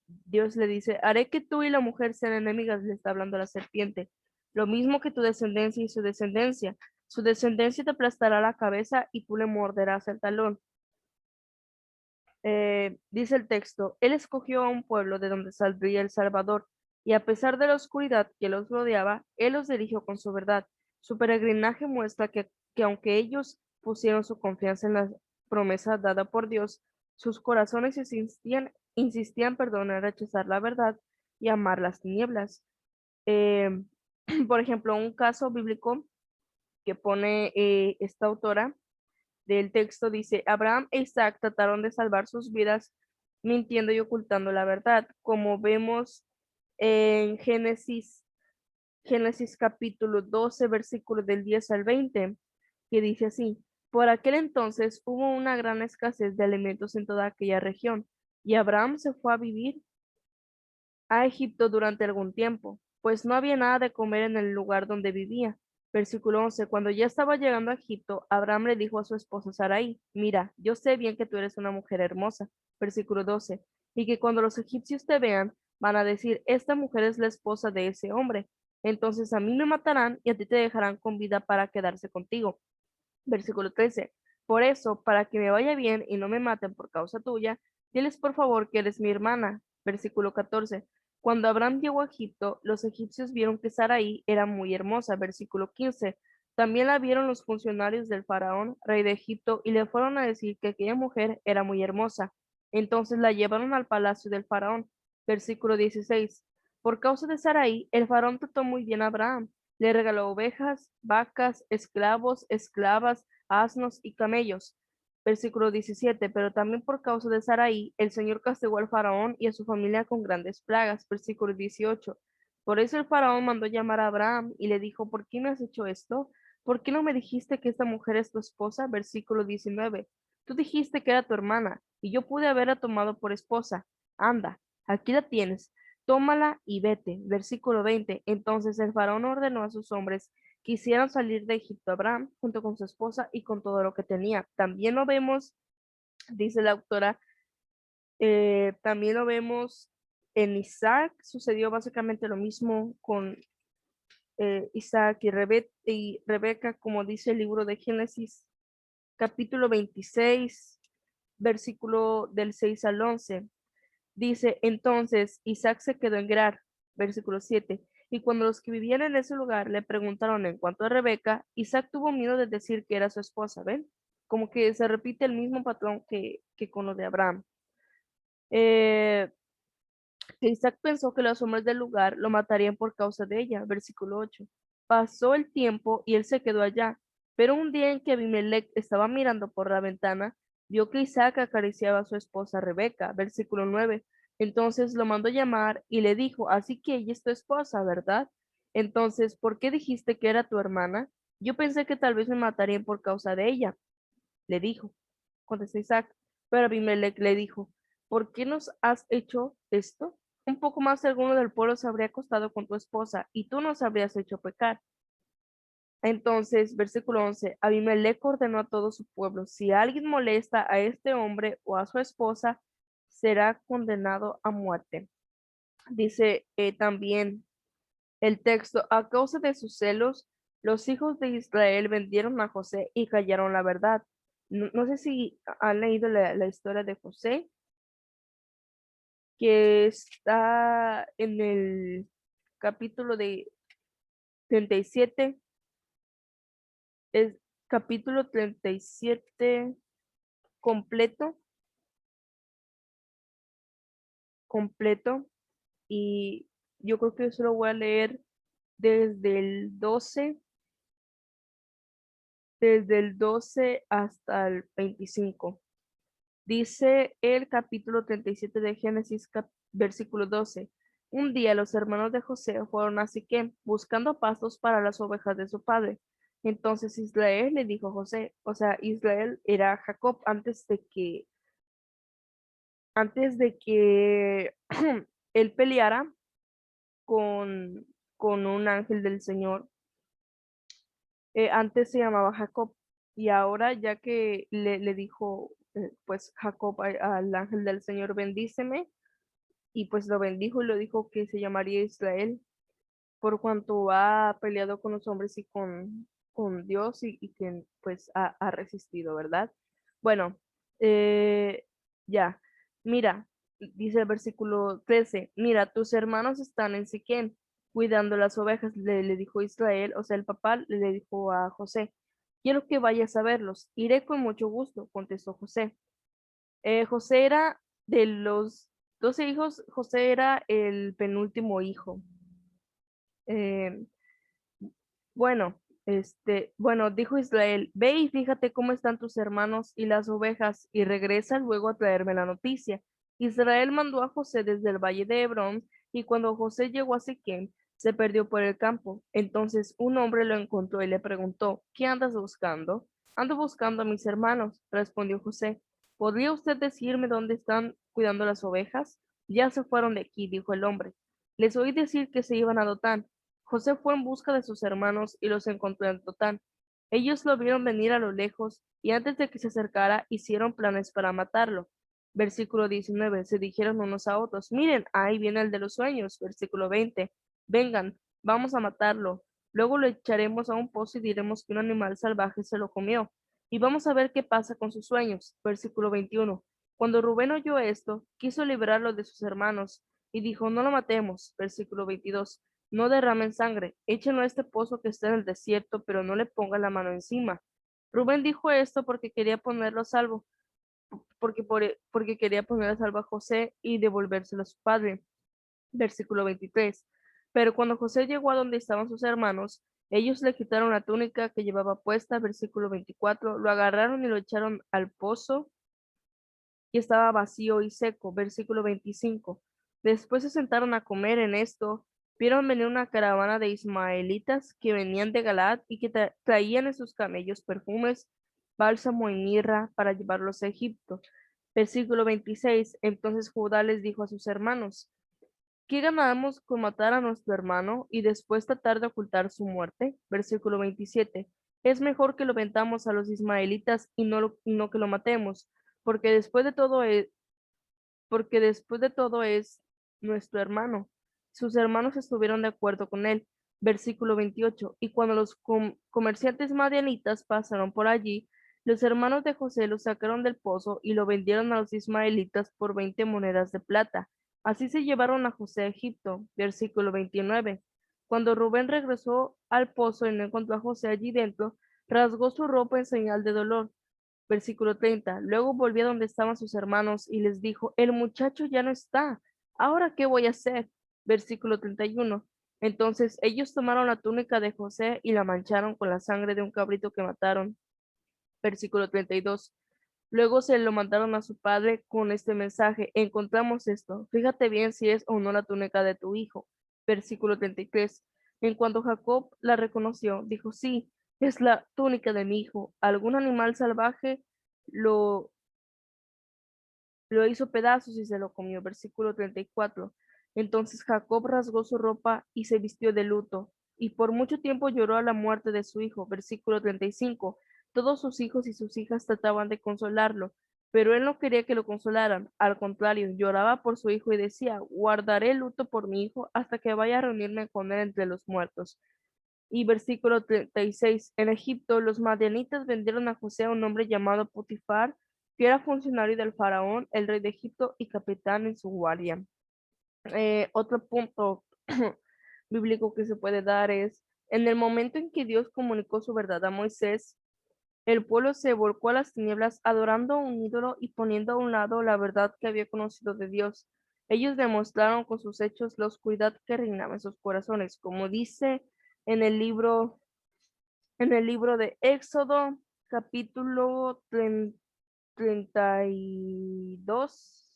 Dios le dice, haré que tú y la mujer sean enemigas, le está hablando la serpiente, lo mismo que tu descendencia y su descendencia. Su descendencia te aplastará la cabeza y tú le morderás el talón. Dice el texto, Él escogió a un pueblo de donde saldría el Salvador, y a pesar de la oscuridad que los rodeaba, Él los dirigió con su verdad. Su peregrinaje muestra que aunque ellos pusieron su confianza en la promesa dada por Dios, sus corazones insistían, perdón, en rechazar la verdad y amar las tinieblas. Eh, por ejemplo, un caso bíblico que pone esta autora del texto dice, Abraham e Isaac trataron de salvar sus vidas mintiendo y ocultando la verdad, como vemos en Génesis capítulo 12, versículos del 10 al 20, que dice así, por aquel entonces hubo una gran escasez de alimentos en toda aquella región, y Abraham se fue a vivir a Egipto durante algún tiempo, pues no había nada de comer en el lugar donde vivía. Versículo 11. Cuando ya estaba llegando a Egipto, Abraham le dijo a su esposa Sarai, mira, yo sé bien que tú eres una mujer hermosa. Versículo 12. Y que cuando los egipcios te vean, Van a decir, esta mujer es la esposa de ese hombre. Entonces a mí me matarán y a ti te dejarán con vida para quedarse contigo. Versículo 13. Por eso, para que me vaya bien y no me maten por causa tuya, diles por favor que eres mi hermana. Versículo 14. Cuando Abraham llegó a Egipto, los egipcios vieron que Sarai era muy hermosa. Versículo 15. También la vieron los funcionarios del faraón, rey de Egipto, y le fueron a decir que aquella mujer era muy hermosa. Entonces la llevaron al palacio del faraón. Versículo 16. Por causa de Sarai, el faraón trató muy bien a Abraham. Le regaló ovejas, vacas, esclavos, esclavas, asnos y camellos. Versículo 17. Pero también por causa de Sarai, el Señor castigó al faraón y a su familia con grandes plagas. Versículo 18. Por eso el faraón mandó llamar a Abraham y le dijo, ¿por qué me has hecho esto? ¿Por qué no me dijiste que esta mujer es tu esposa? Versículo 19. Tú dijiste que era tu hermana y yo pude haberla tomado por esposa. Anda, aquí la tienes, tómala y vete. Versículo 20. Entonces el faraón ordenó a sus hombres que hicieran salir de Egipto a Abraham junto con su esposa y con todo lo que tenía. También lo vemos, dice la autora, también lo vemos en Isaac. Sucedió básicamente lo mismo con Isaac y Rebeca, como dice el libro de Génesis, capítulo 26, versículo del 6 al 11. Dice, entonces Isaac se quedó en Gerar, versículo 7. Y cuando los que vivían en ese lugar le preguntaron en cuanto a Rebeca, Isaac tuvo miedo de decir que era su esposa, ¿ven? Como que se repite el mismo patrón que con lo de Abraham. Eh, que Isaac pensó que los hombres del lugar lo matarían por causa de ella, versículo 8. Pasó el tiempo y él se quedó allá, pero un día en que Abimelech estaba mirando por la ventana, vio que Isaac acariciaba a su esposa Rebeca, versículo 9. Entonces lo mandó llamar y le dijo, así que ella es tu esposa, ¿verdad? Entonces, ¿por qué dijiste que era tu hermana? Yo pensé que tal vez me matarían por causa de ella, le dijo. Contestó Isaac, pero Abimelech le dijo, ¿por qué nos has hecho esto? Un poco más alguno del pueblo se habría acostado con tu esposa y tú nos habrías hecho pecar. Entonces, versículo 11, Abimelech ordenó a todo su pueblo, si alguien molesta a este hombre o a su esposa, será condenado a muerte. Dice también el texto, a causa de sus celos, los hijos de Israel vendieron a José y callaron la verdad. No sé si han leído la historia de José, que está en el capítulo de 37, es capítulo 37 completo, completo, y yo creo que eso lo voy a leer desde el 12, desde el 12 hasta el 25. Dice el capítulo 37 de Génesis, versículo 12. Un día los hermanos de José fueron a Siquem buscando pastos para las ovejas de su padre. Entonces Israel le dijo a José, o sea, Israel era Jacob antes de que él peleara con, con un ángel del Señor. Antes se llamaba Jacob y ahora ya que le dijo pues Jacob al ángel del Señor, bendíceme, y pues lo bendijo y lo dijo que se llamaría Israel por cuanto ha peleado con los hombres y con Dios y que pues ha resistido, ¿verdad? Bueno, eh, ya, mira, dice el versículo 13, mira, tus hermanos están en Siquem cuidando las ovejas, le dijo Israel, o sea, el papá le dijo a José, quiero que vayas a verlos, iré con mucho gusto, contestó José. José era de los 12 hijos, José era el penúltimo hijo. Eh, bueno, dijo Israel, ve y fíjate cómo están tus hermanos y las ovejas, y regresa luego a traerme la noticia. Israel mandó a José desde el valle de Hebrón, y cuando José llegó a Siquem, se perdió por el campo. Entonces un hombre lo encontró y le preguntó, ¿qué andas buscando? Ando buscando a mis hermanos, respondió José. ¿Podría usted decirme dónde están cuidando las ovejas? Ya se fueron de aquí, dijo el hombre. Les oí decir que se iban a Dotán. José fue en busca de sus hermanos y los encontró en Dotán. Ellos lo vieron venir a lo lejos y antes de que se acercara hicieron planes para matarlo. Versículo 19, se dijeron unos a otros, miren, ahí viene el de los sueños. Versículo 20, vengan, vamos a matarlo. Luego lo echaremos a un pozo y diremos que un animal salvaje se lo comió. Y vamos a ver qué pasa con sus sueños. Versículo 21, cuando Rubén oyó esto, quiso librarlo de sus hermanos y dijo, no lo matemos. Versículo 22, no derramen sangre, échenlo a este pozo que está en el desierto, pero no le pongan la mano encima. Rubén dijo esto porque quería ponerlo a salvo porque quería poner a salvo a José y devolvérselo a su padre. Versículo 23. Pero cuando José llegó a donde estaban sus hermanos, ellos le quitaron la túnica que llevaba puesta. Versículo 24. Lo agarraron y lo echaron al pozo y estaba vacío y seco. Versículo 25. Después se sentaron a comer en esto. Vieron venir una caravana de ismaelitas que venían de Galaad y que traían en sus camellos perfumes, bálsamo y mirra para llevarlos a Egipto. Versículo 26. Entonces Judá les dijo a sus hermanos, ¿qué ganamos con matar a nuestro hermano y después tratar de ocultar su muerte? Versículo 27. Es mejor que lo vendamos a los ismaelitas y no que lo matemos, porque después de todo es nuestro hermano. Sus hermanos estuvieron de acuerdo con él. Versículo 28. Y cuando los comerciantes madianitas pasaron por allí, los hermanos de José lo sacaron del pozo y lo vendieron a los ismaelitas por 20 monedas de plata. Así se llevaron a José a Egipto. Versículo 29. Cuando Rubén regresó al pozo y no encontró a José allí dentro, rasgó su ropa en señal de dolor. Versículo 30. Luego volvió a donde estaban sus hermanos y les dijo, el muchacho ya no está. ¿Ahora qué voy a hacer? Versículo 31. Entonces ellos tomaron la túnica de José y la mancharon con la sangre de un cabrito que mataron. Versículo 32. Luego se lo mandaron a su padre con este mensaje, encontramos esto, fíjate bien si es o no la túnica de tu hijo. Versículo 33. En cuanto Jacob la reconoció, dijo, sí, es la túnica de mi hijo. Algún animal salvaje lo, lo hizo pedazos y se lo comió. Versículo 34. Entonces Jacob rasgó su ropa y se vistió de luto, y por mucho tiempo lloró a la muerte de su hijo. Versículo 35. Todos sus hijos y sus hijas trataban de consolarlo, pero él no quería que lo consolaran. Al contrario, lloraba por su hijo y decía, guardaré el luto por mi hijo hasta que vaya a reunirme con él entre los muertos. Y versículo 36. En Egipto, los madianitas vendieron a José a un hombre llamado Potifar, que era funcionario del faraón, el rey de Egipto y capitán en su guardia. Otro punto bíblico que se puede dar es, en el momento en que Dios comunicó su verdad a Moisés, el pueblo se volcó a las tinieblas adorando a un ídolo y poniendo a un lado la verdad que había conocido de Dios. Ellos demostraron con sus hechos la oscuridad que reinaba en sus corazones, como dice en el libro, en el libro de Éxodo, capítulo 32,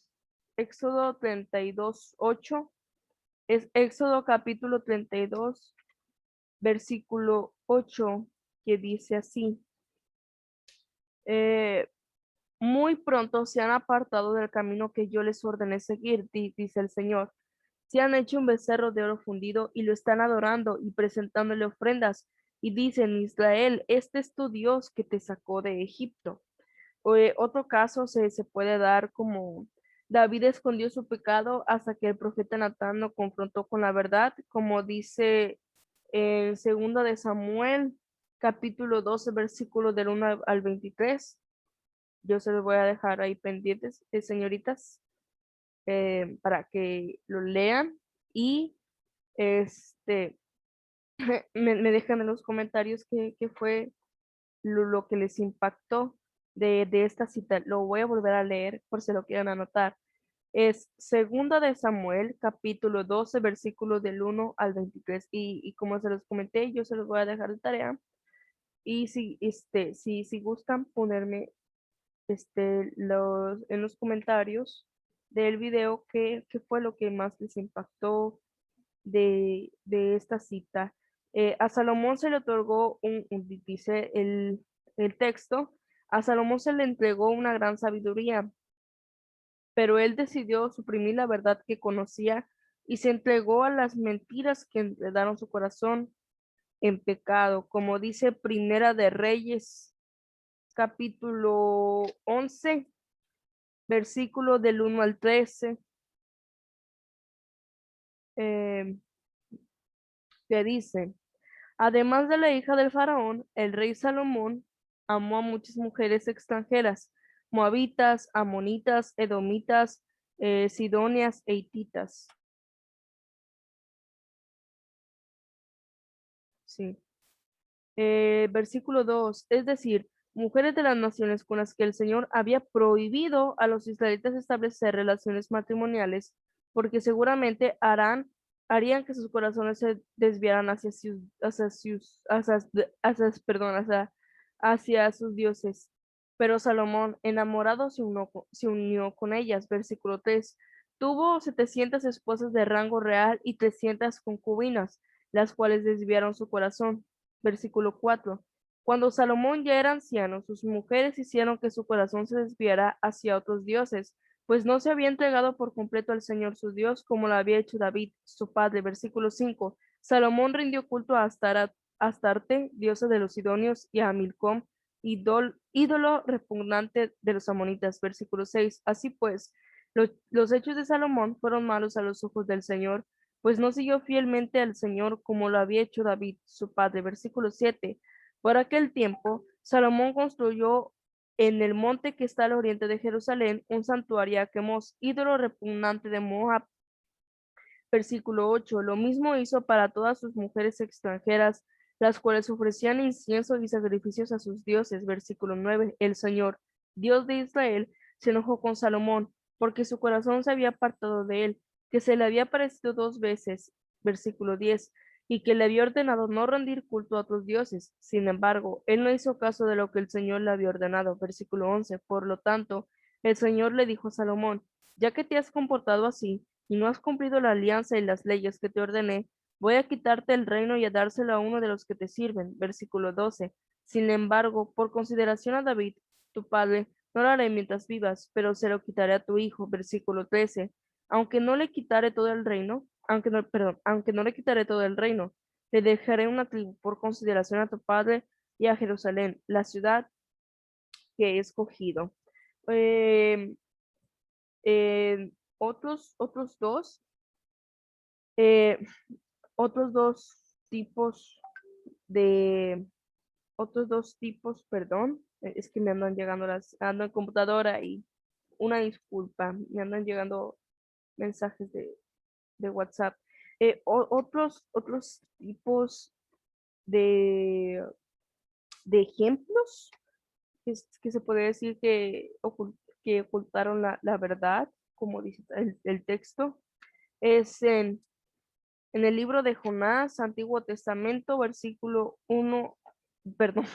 Éxodo 32 8, es Éxodo capítulo 32 versículo 8, que dice así, eh, muy pronto se han apartado del camino que yo les ordené seguir, dice el Señor. Se han hecho un becerro de oro fundido y lo están adorando y presentándole ofrendas. Y dicen, Israel, este es tu Dios que te sacó de Egipto. Otro caso se puede dar como David escondió su pecado hasta que el profeta Natán lo confrontó con la verdad, como dice en 2 de Samuel, capítulo 12, versículo del 1 al 23. Yo se los voy a dejar ahí pendientes, señoritas, para que lo lean y este me dejan en los comentarios qué fue lo que les impactó de esta cita. Lo voy a volver a leer por si lo quieren anotar. Es segunda de Samuel, capítulo 12, versículos del 1 al 23. Y como se los comenté, yo se los voy a dejar de tarea. Y si gustan ponerme en los comentarios del video qué fue lo que más les impactó de esta cita. A Salomón se le otorgó dice el texto, a Salomón se le entregó una gran sabiduría, pero él decidió suprimir la verdad que conocía y se entregó a las mentiras que enredaron su corazón en pecado, como dice Primera de Reyes, capítulo 11, versículo del 1 al 13, eh, que dice, además de la hija del faraón, el rey Salomón amó a muchas mujeres extranjeras, moabitas, amonitas, edomitas, sidonias e hititas. Sí. Versículo 2, es decir, mujeres de las naciones con las que el Señor había prohibido a los israelitas establecer relaciones matrimoniales, porque seguramente harían que sus corazones se desviaran hacia sus dioses. Pero Salomón, enamorado, se unió con ellas. Versículo 3, tuvo 700 esposas de rango real y 300 concubinas, las cuales desviaron su corazón. Versículo 4. Cuando Salomón ya era anciano, sus mujeres hicieron que su corazón se desviara hacia otros dioses, pues no se había entregado por completo al Señor su Dios como lo había hecho David, su padre. Versículo 5. Salomón rindió culto a Astarte, diosa de los sidonios, y a Milcom, ídolo repugnante de los amonitas. Versículo 6. Así pues, los hechos de Salomón fueron malos a los ojos del Señor, pues no siguió fielmente al Señor como lo había hecho David, su padre. Versículo 7. Por aquel tiempo, Salomón construyó en el monte que está al oriente de Jerusalén un santuario a Quemos, ídolo repugnante de Moab. Versículo 8. Lo mismo hizo para todas sus mujeres extranjeras, las cuales ofrecían incienso y sacrificios a sus dioses. Versículo 9. El Señor, Dios de Israel, se enojó con Salomón, porque su corazón se había apartado de él, que se le había aparecido 2 veces. Versículo 10. Y que le había ordenado no rendir culto a otros dioses. Sin embargo, él no hizo caso de lo que el Señor le había ordenado. Versículo 11. Por lo tanto, el Señor le dijo a Salomón, ya que te has comportado así, y no has cumplido la alianza y las leyes que te ordené, voy a quitarte el reino y a dárselo a uno de los que te sirven. Versículo 12. Sin embargo, por consideración a David, tu padre, no lo haré mientras vivas, pero se lo quitaré a tu hijo. Versículo 13. Aunque no le quitaré todo el reino, aunque no le quitaré todo el reino, le dejaré una tribu por consideración a tu padre y a Jerusalén, la ciudad que he escogido. Eh, otros dos eh, otros dos tipos de, perdón, es que me andan llegando ando en computadora y una disculpa, me andan llegando mensajes de WhatsApp. Otros tipos de, de ejemplos que se puede decir que ocultaron la verdad, como dice el texto, es en el libro de Jonás, Antiguo Testamento, versículo 1, perdón,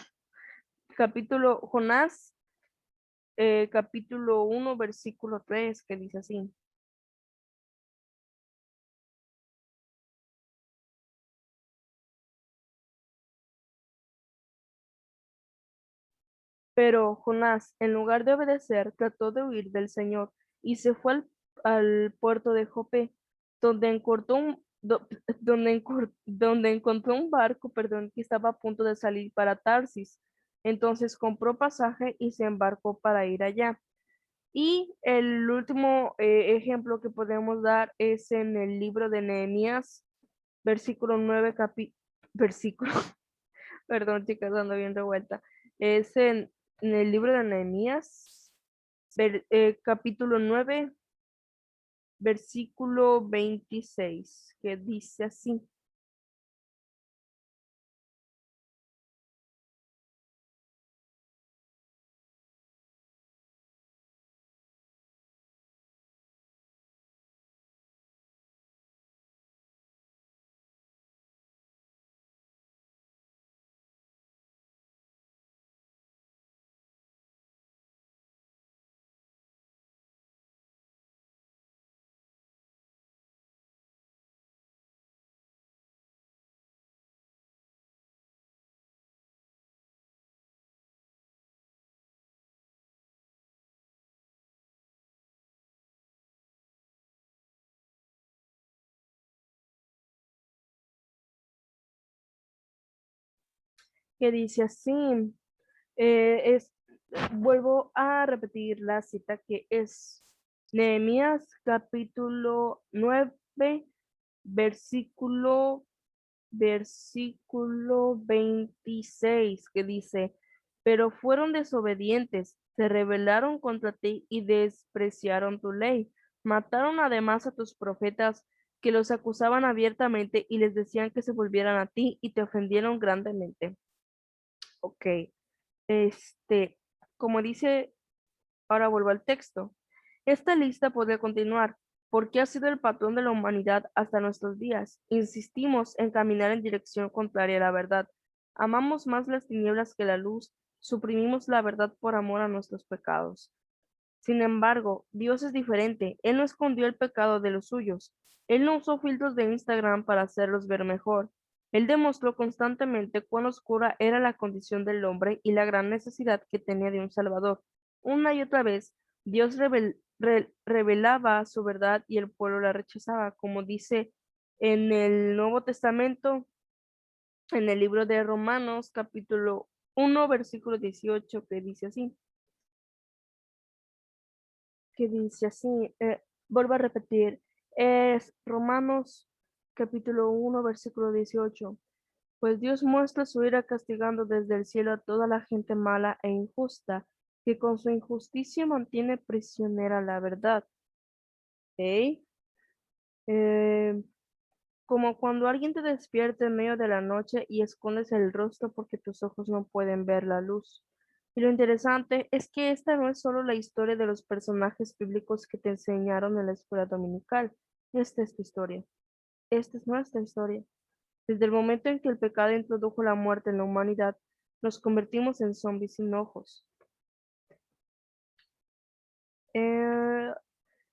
capítulo Jonás, capítulo 1, versículo 3, que dice así. Pero Jonás, en lugar de obedecer, trató de huir del Señor y se fue al puerto de Jope, donde donde encontró un barco, perdón, que estaba a punto de salir para Tarsis. Entonces compró pasaje y se embarcó para ir allá. Y el último ejemplo que podemos dar es en el libro de Nehemías, versículo 9 versículo, perdón, chicas, ando bien revuelta. Es en el libro de Nehemías, capítulo 9 versículo 26 que dice así. Que dice así. Es, Vuelvo a repetir la cita que es Nehemías capítulo 9, versículo versículo 26, que dice, pero fueron desobedientes, se rebelaron contra ti y despreciaron tu ley. Mataron además a tus profetas que los acusaban abiertamente y les decían que se volvieran a ti y te ofendieron grandemente. Ok, este, como dice, ahora vuelvo al texto. Esta lista podría continuar, porque ha sido el patrón de la humanidad hasta nuestros días. Insistimos en caminar en dirección contraria a la verdad. Amamos más las tinieblas que la luz, suprimimos la verdad por amor a nuestros pecados. Sin embargo, Dios es diferente. Él no escondió el pecado de los suyos. Él no usó filtros de Instagram para hacerlos ver mejor. Él demostró constantemente cuán oscura era la condición del hombre y la gran necesidad que tenía de un Salvador. Una y otra vez, Dios revelaba su verdad y el pueblo la rechazaba, como dice en el Nuevo Testamento, en el libro de Romanos, capítulo 1, versículo 18, que dice así, vuelvo a repetir, es Romanos capítulo 1, versículo 18. Pues Dios muestra su ira castigando desde el cielo a toda la gente mala e injusta, que con su injusticia mantiene prisionera la verdad. ¿Ok? Eh, Como cuando alguien te despierta en medio de la noche y escondes el rostro porque tus ojos no pueden ver la luz. Y lo interesante es que esta no es solo la historia de los personajes bíblicos que te enseñaron en la escuela dominical. Esta es tu historia. Esta es nuestra historia. Desde el momento en que el pecado introdujo la muerte en la humanidad, nos convertimos en zombies sin ojos, eh,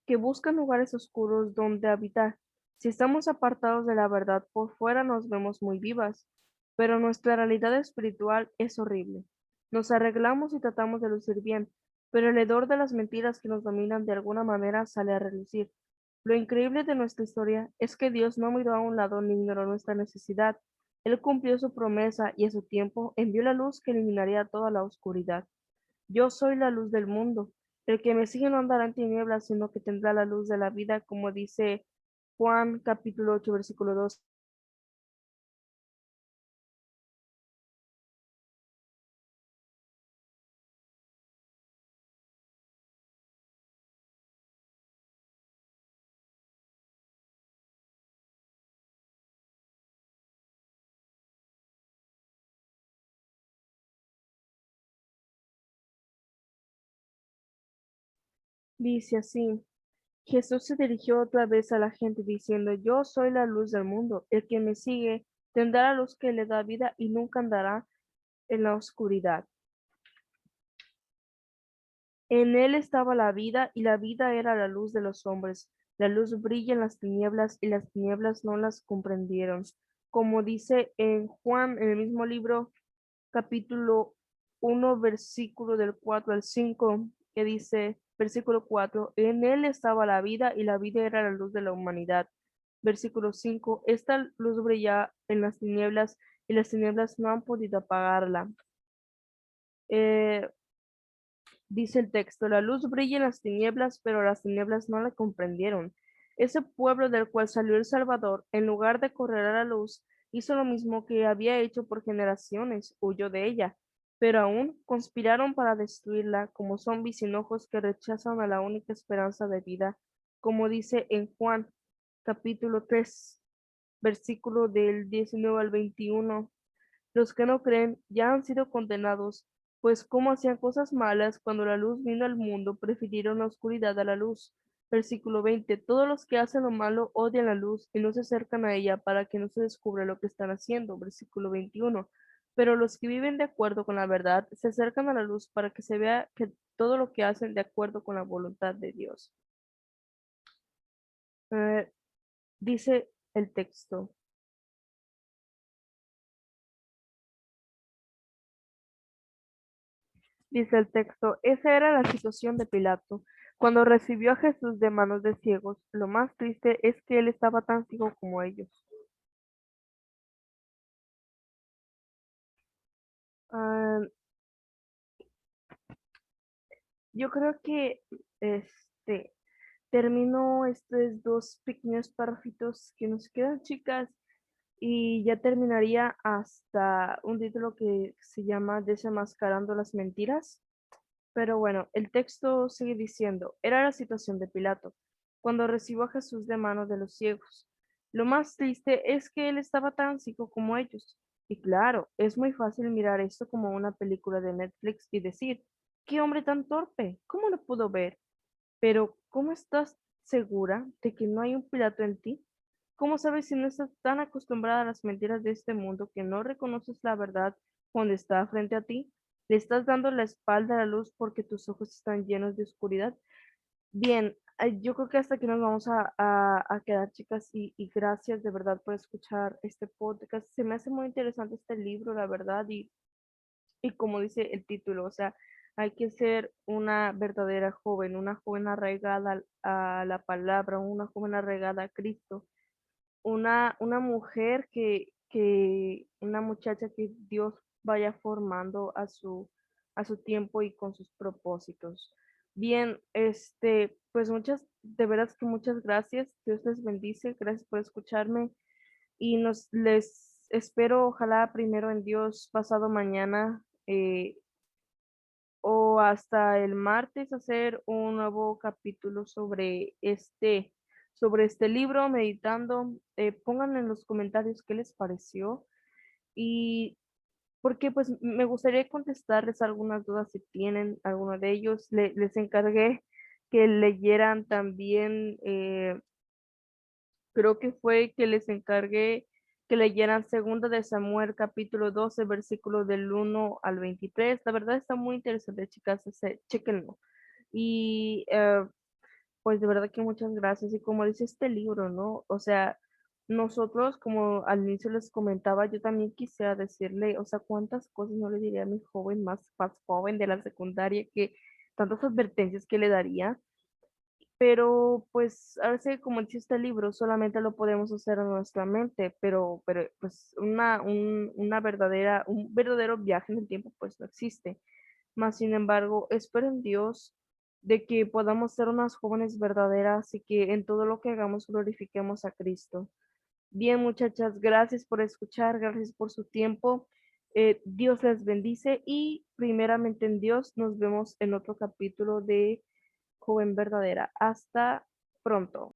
que buscan lugares oscuros donde habitar. Si estamos apartados de la verdad, por fuera nos vemos muy vivas, pero nuestra realidad espiritual es horrible. Nos arreglamos y tratamos de lucir bien, pero el hedor de las mentiras que nos dominan de alguna manera sale a relucir. Lo increíble de nuestra historia es que Dios no miró a un lado ni ignoró nuestra necesidad. Él cumplió su promesa y a su tiempo envió la luz que eliminaría toda la oscuridad. Yo soy la luz del mundo. El que me sigue no andará en tinieblas, sino que tendrá la luz de la vida, como dice Juan capítulo 8 versículo 2. Dice así, Jesús se dirigió otra vez a la gente diciendo, yo soy la luz del mundo. El que me sigue tendrá la luz que le da vida y nunca andará en la oscuridad. En él estaba la vida y la vida era la luz de los hombres. La luz brilla en las tinieblas y las tinieblas no las comprendieron. Como dice en Juan, en el mismo libro, capítulo 1, versículo del 4 al 5, que dice, versículo 4, en él estaba la vida y la vida era la luz de la humanidad. Versículo 5, esta luz brilla en las tinieblas y las tinieblas no han podido apagarla. Eh, Dice el texto, la luz brilla en las tinieblas, pero las tinieblas no la comprendieron. Ese pueblo del cual salió el Salvador, en lugar de correr a la luz, hizo lo mismo que había hecho por generaciones, huyó de ella, pero aún conspiraron para destruirla como zombies sin ojos que rechazan a la única esperanza de vida, como dice en Juan capítulo 3, versículo del 19 al 21. Los que no creen ya han sido condenados, pues como hacían cosas malas cuando la luz vino al mundo, prefirieron la oscuridad a la luz. Versículo 20. Todos los que hacen lo malo odian la luz y no se acercan a ella para que no se descubra lo que están haciendo. Versículo 21. Pero los que viven de acuerdo con la verdad se acercan a la luz para que se vea que todo lo que hacen de acuerdo con la voluntad de Dios. Eh, Dice el texto. Dice el texto, esa era la situación de Pilato. Cuando recibió a Jesús de manos de ciegos, lo más triste es que él estaba tan ciego como ellos. Ah, Yo creo que este termino estos dos pequeños párrafitos que nos quedan, chicas, y ya terminaría hasta un título que se llama Desenmascarando las mentiras. Pero bueno, el texto sigue diciendo, era la situación de Pilato, cuando recibió a Jesús de manos de los ciegos. Lo más triste es que él estaba tan ciego como ellos. Y claro, es muy fácil mirar esto como una película de Netflix y decir, ¿qué hombre tan torpe? ¿Cómo lo pudo ver? Pero, ¿cómo estás segura de que no hay un Pilato en ti? ¿Cómo sabes si no estás tan acostumbrada a las mentiras de este mundo que no reconoces la verdad cuando está frente a ti? ¿Le estás dando la espalda a la luz porque tus ojos están llenos de oscuridad? Bien, yo creo que hasta aquí nos vamos a quedar, chicas, y gracias de verdad por escuchar este podcast. Se me hace muy interesante este libro, la verdad, y como dice el título, o sea, hay que ser una verdadera joven, una joven arraigada a la palabra, una joven arraigada a Cristo, una mujer una muchacha que Dios vaya formando a su tiempo y con sus propósitos. Bien, pues de veras que muchas gracias. Dios les bendice. Gracias por escucharme y les espero, ojalá primero en Dios, pasado mañana o hasta el martes hacer un nuevo capítulo sobre este libro, meditando. Pongan en los comentarios qué les pareció y porque pues me gustaría contestarles algunas dudas si tienen alguno de ellos. Les encargué que leyeran también creo que fue que les encargué que leyeran Segunda de Samuel, capítulo 12 versículos del 1 al 23. La verdad está muy interesante, chicas, chéquenlo. Y pues de verdad que muchas gracias. Y como dice este libro, ¿no? O sea, nosotros, como al inicio les comentaba, yo también quisiera decirle, o sea, cuántas cosas no le diría a mi joven más joven de la secundaria, que tantas advertencias que le daría, pero pues a veces, como dice este libro, solamente lo podemos hacer en nuestra mente, pero pues un verdadero viaje en el tiempo pues no existe. Más sin embargo, espero en Dios de que podamos ser unas jóvenes verdaderas y que en todo lo que hagamos glorifiquemos a Cristo. Bien, muchachas, gracias por escuchar, gracias por su tiempo. Dios les bendice y primeramente en Dios nos vemos en otro capítulo de Joven Verdadera. Hasta pronto.